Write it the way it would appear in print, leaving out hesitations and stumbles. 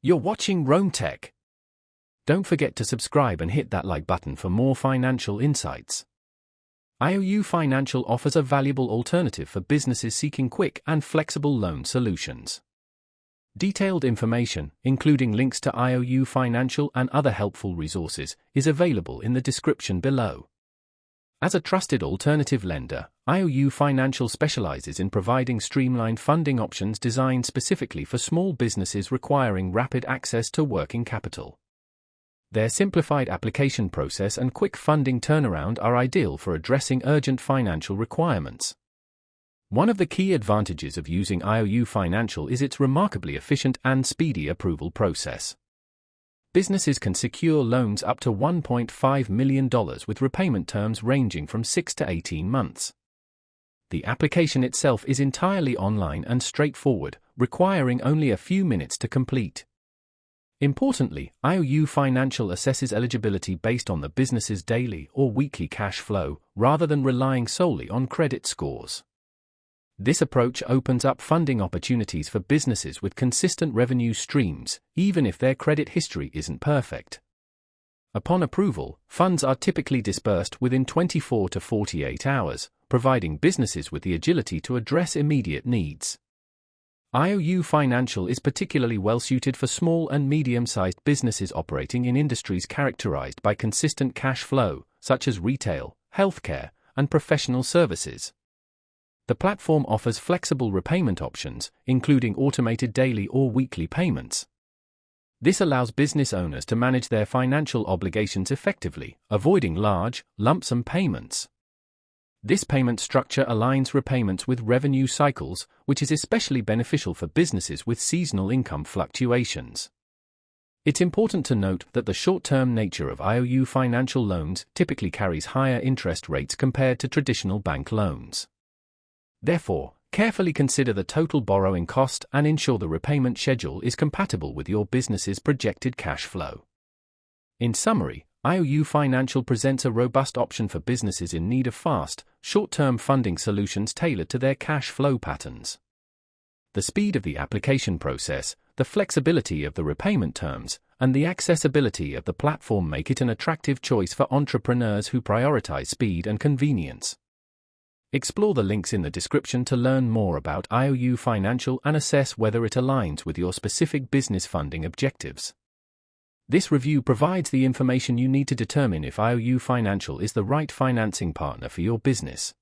You're watching Rome Tech. Don't forget to subscribe and hit that like button for more financial insights. IOU Financial offers a valuable alternative for businesses seeking quick and flexible loan solutions. Detailed information, including links to IOU Financial and other helpful resources, is available in the description below. As a trusted alternative lender, IOU Financial specializes in providing streamlined funding options designed specifically for small businesses requiring rapid access to working capital. Their simplified application process and quick funding turnaround are ideal for addressing urgent financial requirements. One of the key advantages of using IOU Financial is its remarkably efficient and speedy approval process. Businesses can secure loans up to $1.5 million with repayment terms ranging from 6 to 18 months. The application itself is entirely online and straightforward, requiring only a few minutes to complete. Importantly, IOU Financial assesses eligibility based on the business's daily or weekly cash flow, rather than relying solely on credit scores. This approach opens up funding opportunities for businesses with consistent revenue streams, even if their credit history isn't perfect. Upon approval, funds are typically disbursed within 24 to 48 hours, providing businesses with the agility to address immediate needs. IOU Financial is particularly well-suited for small and medium-sized businesses operating in industries characterized by consistent cash flow, such as retail, healthcare, and professional services. The platform offers flexible repayment options, including automated daily or weekly payments. This allows business owners to manage their financial obligations effectively, avoiding large, lump sum payments. This payment structure aligns repayments with revenue cycles, which is especially beneficial for businesses with seasonal income fluctuations. It's important to note that the short-term nature of IOU Financial loans typically carries higher interest rates compared to traditional bank loans. Therefore, carefully consider the total borrowing cost and ensure the repayment schedule is compatible with your business's projected cash flow. In summary, IOU Financial presents a robust option for businesses in need of fast, short-term funding solutions tailored to their cash flow patterns. The speed of the application process, the flexibility of the repayment terms, and the accessibility of the platform make it an attractive choice for entrepreneurs who prioritize speed and convenience. Explore the links in the description to learn more about IOU Financial and assess whether it aligns with your specific business funding objectives. This review provides the information you need to determine if IOU Financial is the right financing partner for your business.